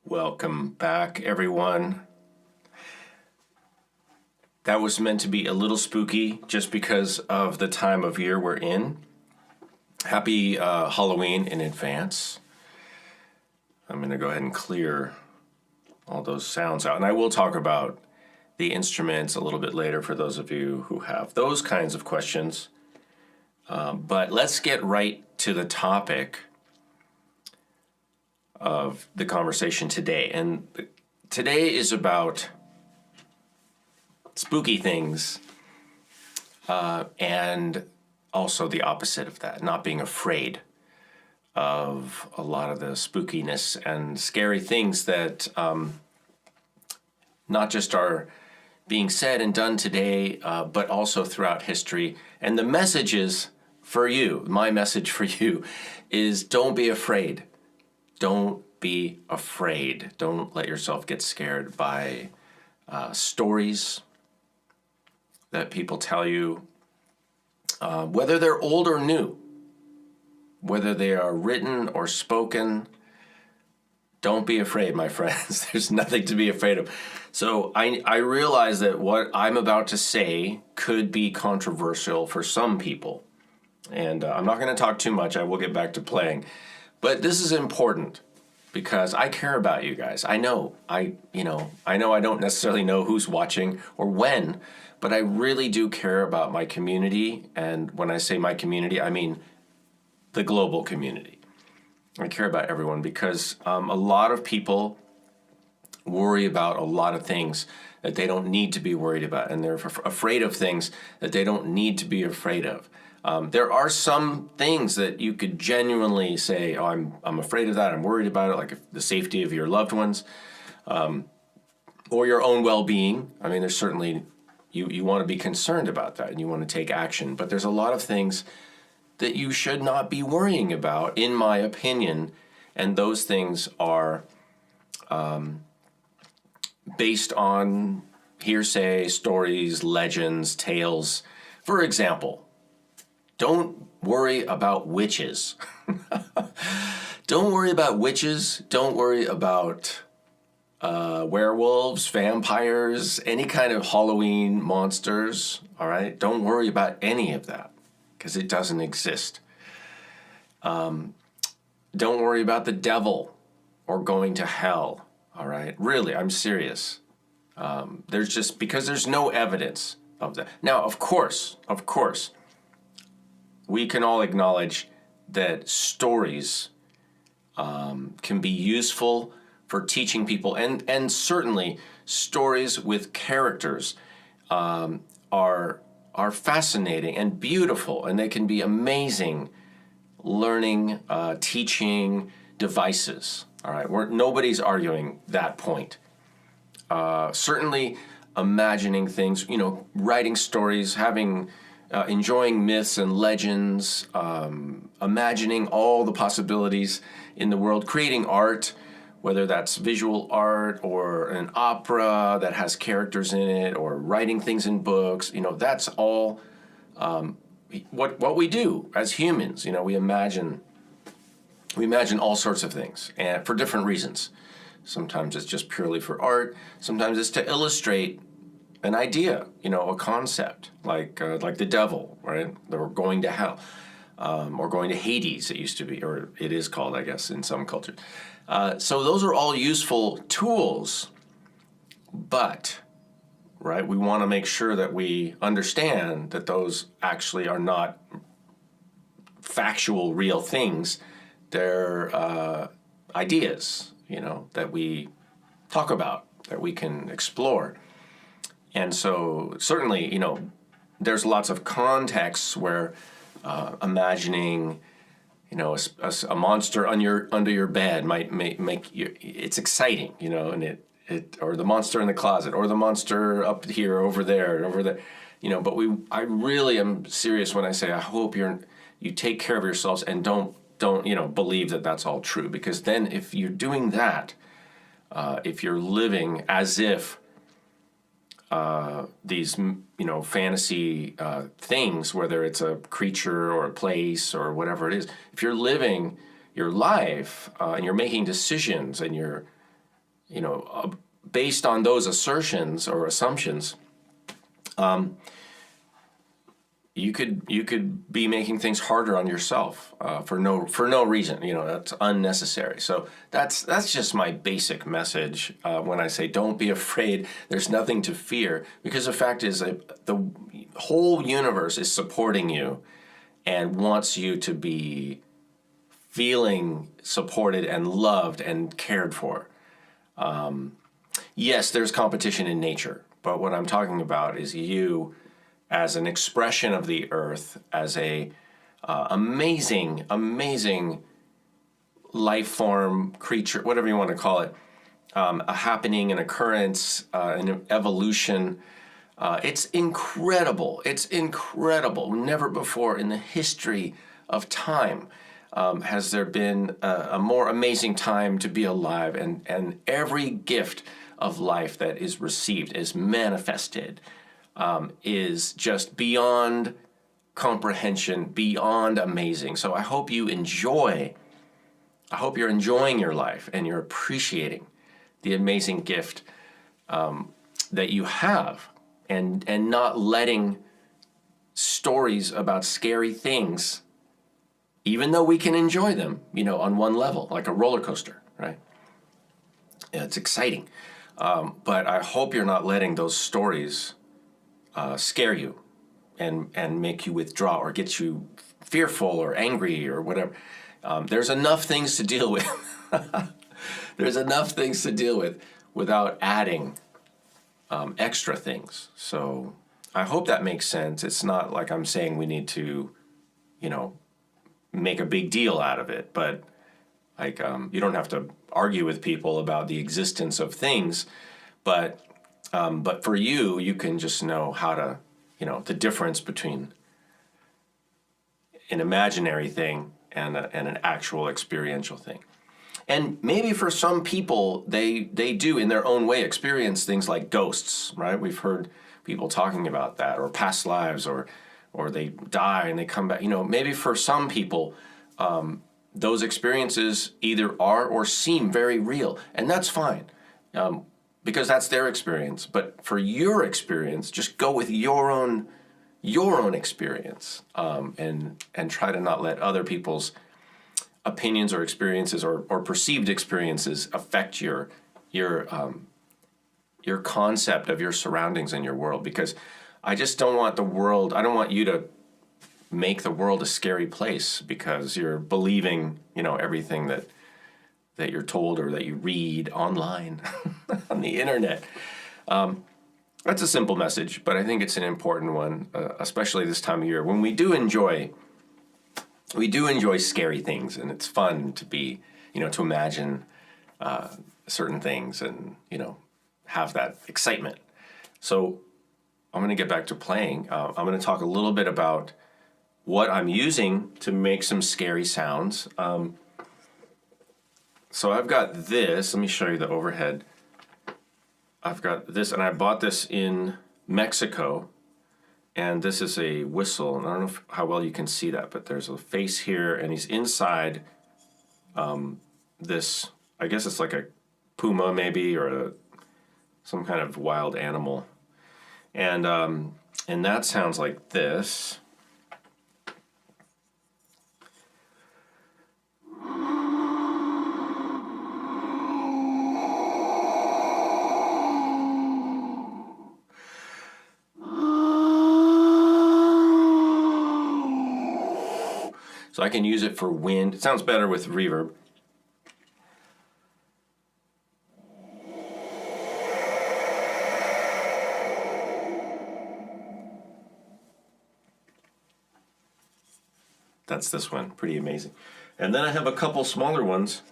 Welcome back, everyone. That was meant to be a little spooky just because of the time of year we're in. Happy Halloween in advance. I'm going to go ahead and clear all those sounds out. And I will talk about the instruments a little bit later for those of you who have those kinds of questions. But let's get right to the topic of the conversation today. And today is about spooky things and also the opposite of that, not being afraid of a lot of the spookiness and scary things that not just are being said and done today, but also throughout history. And the message is for you, my message for you is don't be afraid. Don't be afraid. Don't let yourself get scared by stories that people tell you, whether they're old or new, whether they are written or spoken. Don't be afraid, my friends. There's nothing to be afraid of. So I realize that what I'm about to say could be controversial for some people. And I'm not going to talk too much. I will get back to playing. But this is important because I care about you guys. I know I don't necessarily know who's watching or when, but I really do care about my community. And when I say my community, I mean the global community. I care about everyone because a lot of people worry about a lot of things that they don't need to be worried about, and they're afraid of things that they don't need to be afraid of. There are some things that you could genuinely say, oh, I'm afraid of that, I'm worried about it, like the safety of your loved ones, or your own well-being. I mean, there's certainly, you want to be concerned about that, and you want to take action, but there's a lot of things that you should not be worrying about, in my opinion, and those things are based on hearsay, stories, legends, tales. For example, don't worry about witches. Don't worry about witches. Don't worry about werewolves, vampires, any kind of Halloween monsters, all right? Don't worry about any of that because it doesn't exist. Don't worry about the devil or going to hell, all right? Really, I'm serious. Because there's no evidence of that. Now, of course, we can all acknowledge that stories can be useful for teaching people, and certainly stories with characters are fascinating and beautiful, and they can be amazing learning, teaching devices. All right, nobody's arguing that point. Certainly imagining things, writing stories, enjoying myths and legends, imagining all the possibilities in the world, creating art, whether that's visual art or an opera that has characters in it, or writing things in books. That's all what we do as humans. We imagine all sorts of things, and for different reasons. Sometimes it's just purely for art. Sometimes it's to illustrate an idea, a concept, like the devil, right? Or going to hell, or going to Hades, it used to be, or it is called, I guess, in some cultures. So those are all useful tools, but, right, we want to make sure that we understand that those actually are not factual, real things. They're ideas, that we talk about, that we can explore. And so certainly, there's lots of contexts where imagining, a monster under your bed might make you, it's exciting, and or the monster in the closet, or the monster up here, over there, and over there, but I really am serious when I say I hope you take care of yourselves and don't believe that that's all true, because then if you're doing that, if you're living as if these, fantasy things, whether it's a creature or a place or whatever it is, if you're living your life and you're making decisions and you're based on those assertions or assumptions, you could be making things harder on yourself for no reason. That's unnecessary. So that's just my basic message when I say don't be afraid. There's nothing to fear, because the fact is that the whole universe is supporting you and wants you to be feeling supported and loved and cared for. Yes, there's competition in nature, but what I'm talking about is you as an expression of the earth, as a amazing life form, creature, whatever you want to call it, a happening, an occurrence, an evolution. It's incredible. It's incredible. Never before in the history of time has there been a more amazing time to be alive, and every gift of life that is received, is manifested, is just beyond comprehension, beyond amazing. So I hope you're enjoying your life and you're appreciating the amazing gift that you have, and not letting stories about scary things, even though we can enjoy them, on one level, like a roller coaster, right? Yeah, it's exciting. But I hope you're not letting those stories scare you and make you withdraw or get you fearful or angry or whatever. There's enough things to deal with. There's enough things to deal with without adding extra things. So I hope that makes sense. It's not like I'm saying we need to, make a big deal out of it, but like you don't have to argue with people about the existence of things, but for you can just know how to, the difference between an imaginary thing and an actual experiential thing. And maybe for some people, they do in their own way experience things like ghosts, right? We've heard people talking about that, or past lives, or they die and they come back. Maybe for some people, those experiences either are or seem very real, and that's fine, because that's their experience. But for your experience, just go with your own experience, and try to not let other people's opinions or experiences or perceived experiences affect your concept of your surroundings and your world. Because I just don't want I don't want you to make the world a scary place because you're believing, everything that you're told or that you read online on the internet. That's a simple message, but I think it's an important one, especially this time of year when we do enjoy scary things, and it's fun to be, to imagine certain things and, have that excitement. So I'm going to get back to playing. I'm going to talk a little bit about what I'm using to make some scary sounds. So I've got this. Let me show you the overhead. I've got this, and I bought this in Mexico. And this is a whistle, and I don't know how well you can see that, but there's a face here, and he's inside this, I guess it's like a puma maybe, or some kind of wild animal. And that sounds like this. So I can use it for wind. It sounds better with reverb. That's this one, pretty amazing. And then I have a couple smaller ones.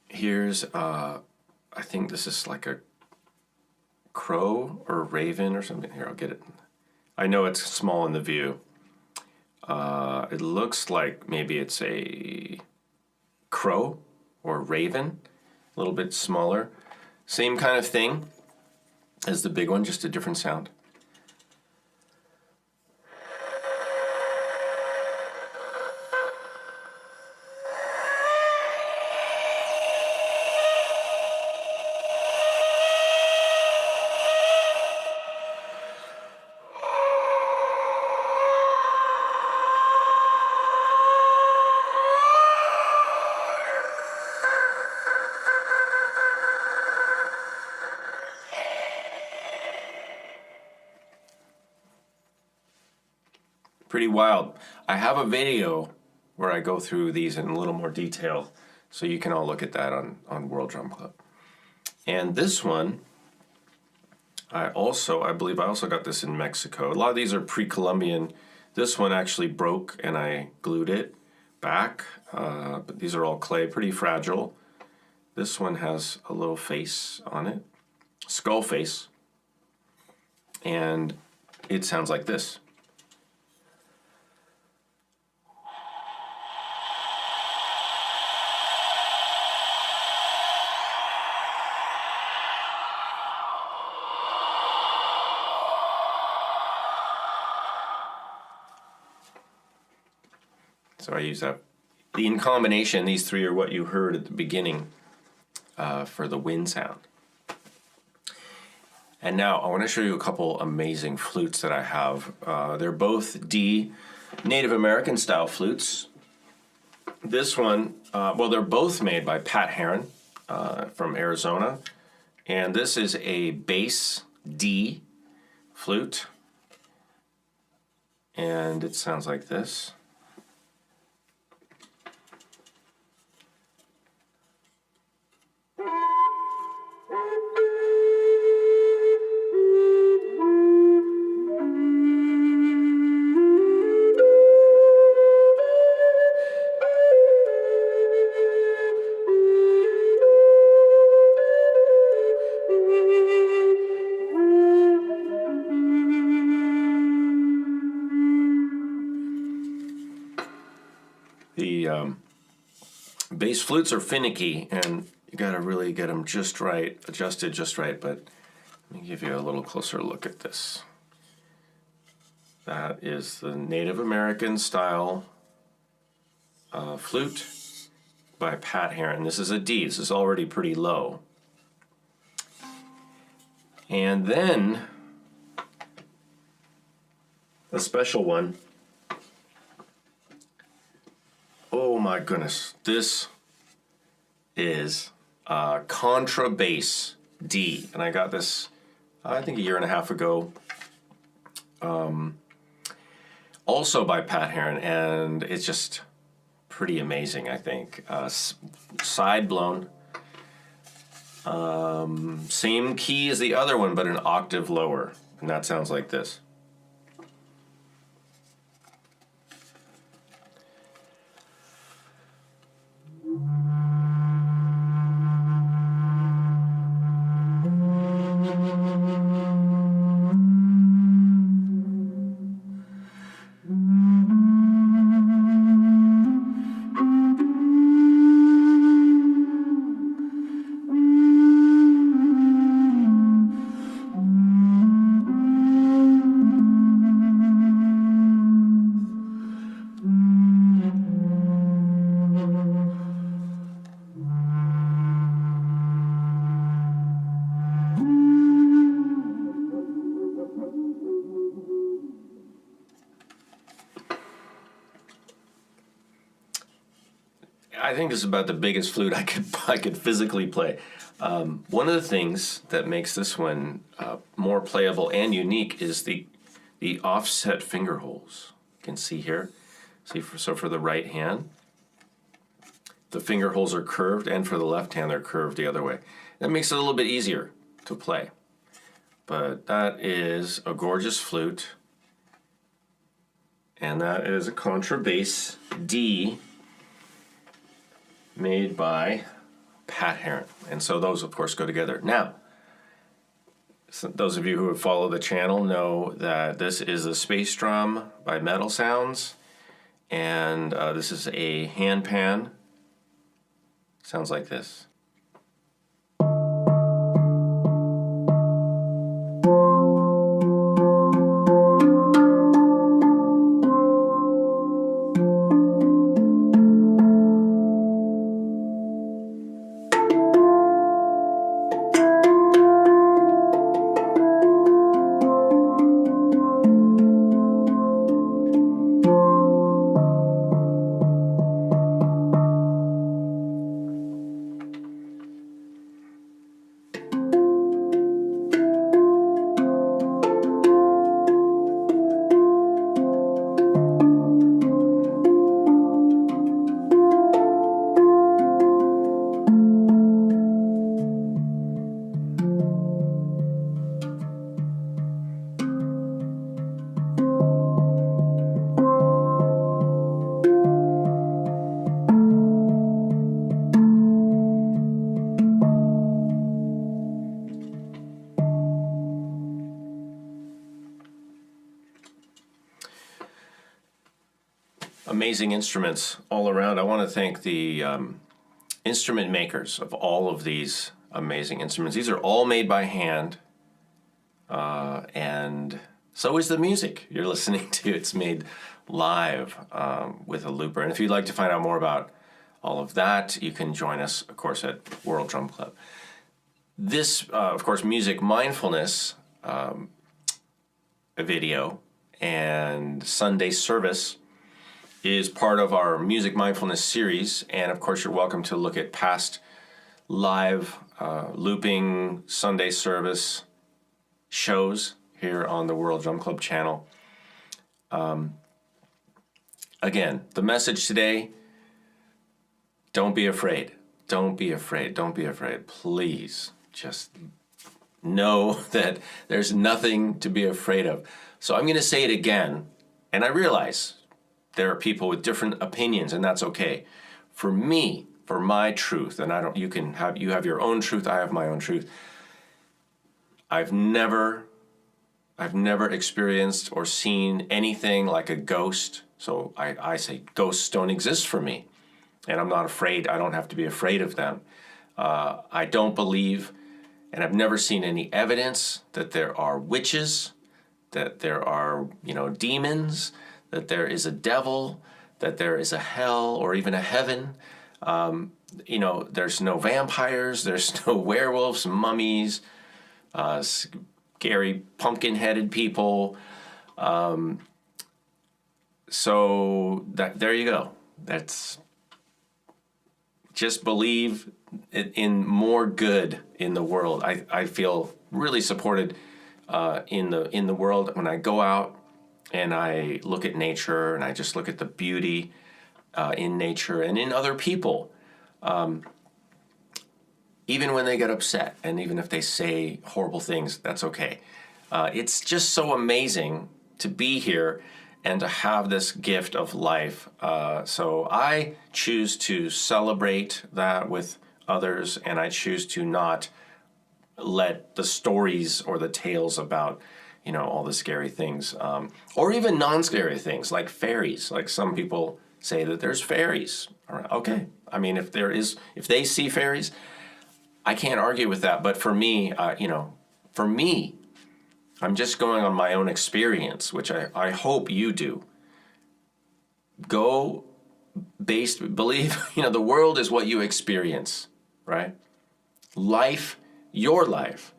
Here's, I think this is like a crow or a raven or something. Here, I'll get it. I know it's small in the view. It looks like maybe it's a crow or raven, a little bit smaller. Same kind of thing as the big one, just a different sound. pretty wild. I have a video where I go through these in a little more detail, so you can all look at that on World Drum Club. And this one, I believe I also got this in Mexico. A lot of these are pre-Columbian. This one actually broke and I glued it back, but these are all clay, pretty fragile. This one has a little face on it, skull face, and it sounds like this. So I use that. In combination, these three are what you heard at the beginning for the wind sound. And now I want to show you a couple amazing flutes that I have. They're both D Native American style flutes. This one, well, they're both made by Pat Heron from Arizona. And this is a bass D flute. And it sounds like this. The bass flutes are finicky, and you gotta really get them just right, adjusted just right, but let me give you a little closer look at this. That is the Native American style flute by Pat Heron. This is a D, this is already pretty low. And then a special one. Oh my goodness, this is contrabass D, and I got this I think a year and a half ago, also by Pat Heron, and it's just pretty amazing, I think. Side blown, same key as the other one, but an octave lower, and that sounds like this. I think this is about the biggest flute I could physically play. One of the things that makes this one more playable and unique is the offset finger holes. You can see here. So for the right hand, the finger holes are curved, and for the left hand, they're curved the other way. That makes it a little bit easier to play. But that is a gorgeous flute, and that is a contrabass D made by Pat Heron. And so those, of course, go together. Now, so those of you who have followed the channel know that this is a Spacedrum by Metal Sounds, and this is a hand pan. Sounds like this. amazing instruments all around. I want to thank the instrument makers of all of these amazing instruments. These are all made by hand, and so is the music you're listening to. It's made live with a looper. And if you'd like to find out more about all of that, you can join us, of course, at World Drum Club. This, of course, Music Mindfulness video and Sunday service is part of our Music Mindfulness series. And of course, you're welcome to look at past live looping Sunday service shows here on the World Drum Club channel. Again, the message today, don't be afraid. Don't be afraid. Don't be afraid. Please just know that there's nothing to be afraid of. So I'm going to say it again, and I realize there are people with different opinions, and that's okay. For me, for my truth, and you have your own truth, I have my own truth. I've never experienced or seen anything like a ghost. So I say ghosts don't exist for me, and I'm not afraid. I don't have to be afraid of them. I don't believe, and I've never seen any evidence that there are witches, that there are, demons, that there is a devil, that there is a hell or even a heaven. There's no vampires, there's no werewolves, mummies, scary pumpkin-headed people. So there you go. That's just believe in more good in the world. I feel really supported in the world when I go out and I look at nature and I just look at the beauty in nature and in other people. Even when they get upset and even if they say horrible things, that's okay. It's just so amazing to be here and to have this gift of life. So I choose to celebrate that with others, and I choose to not let the stories or the tales about, all the scary things, or even non-scary things like fairies. Like some people say that there's fairies. Okay, I mean, if they see fairies, I can't argue with that. But for me, I'm just going on my own experience, which I hope you do. Believe, the world is what you experience, right? Your life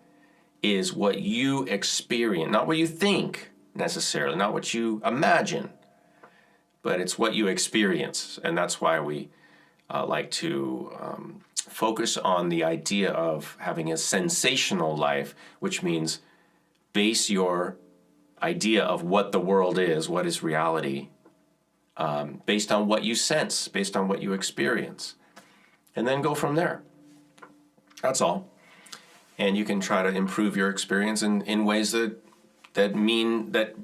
is what you experience, not what you think necessarily, not what you imagine, but it's what you experience. And that's why we like to focus on the idea of having a sensational life, which means base your idea of what the world is, what is reality, based on what you sense, based on what you experience, and then go from there. That's all. And you can try to improve your experience in ways that mean that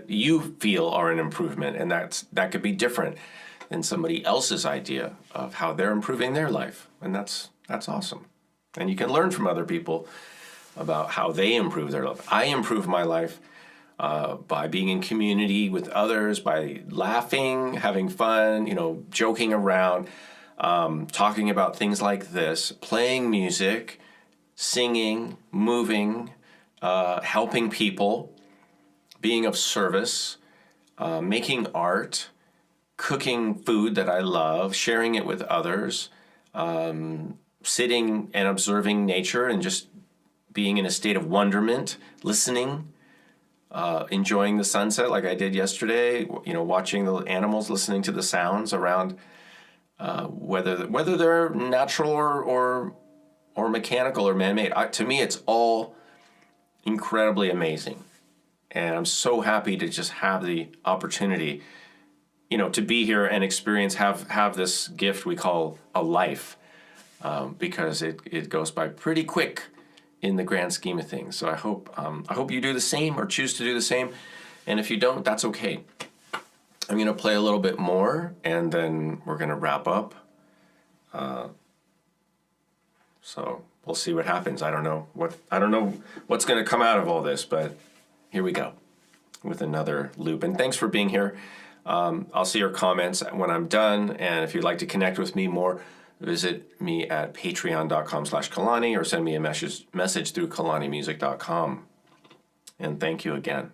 you feel are an improvement, and that could be different than somebody else's idea of how they're improving their life, and that's awesome. And you can learn from other people about how they improve their life. I improve my life by being in community with others, by laughing, having fun, joking around, talking about things like this, playing music, singing, moving, helping people, being of service, making art, cooking food that I love, sharing it with others, sitting and observing nature and just being in a state of wonderment, listening, enjoying the sunset like I did yesterday, watching the animals, listening to the sounds around, whether they're natural or mechanical or man-made. To me, it's all incredibly amazing. And I'm so happy to just have the opportunity, to be here and experience, have this gift we call a life, because it goes by pretty quick in the grand scheme of things. So I hope you do the same or choose to do the same. And if you don't, that's okay. I'm going to play a little bit more and then we're going to wrap up. So we'll see what happens. I don't know what's going to come out of all this, but here we go with another loop. And thanks for being here. I'll see your comments when I'm done. And if you'd like to connect with me more, visit me at patreon.com/Kalani or send me a message through kalanimusic.com. And thank you again.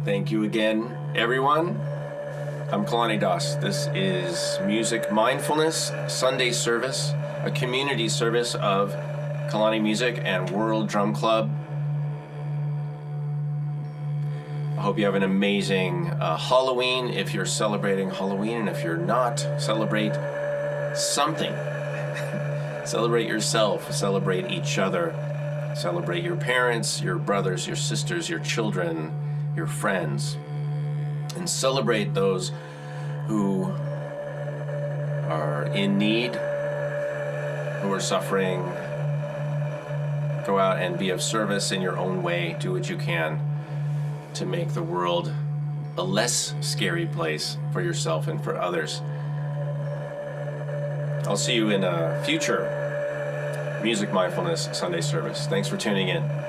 Thank you again, everyone. I'm Kalani Das. This is Music Mindfulness Sunday service, a community service of Kalani Music and World Drum Club. I hope you have an amazing Halloween if you're celebrating Halloween, and if you're not, celebrate something. Celebrate yourself, celebrate each other, celebrate your parents, your brothers, your sisters, your children, your friends, and celebrate those who are in need, who are suffering. Go out and be of service in your own way. Do what you can to make the world a less scary place for yourself and for others. I'll see you in a future Music Mindfulness Sunday service. Thanks for tuning in.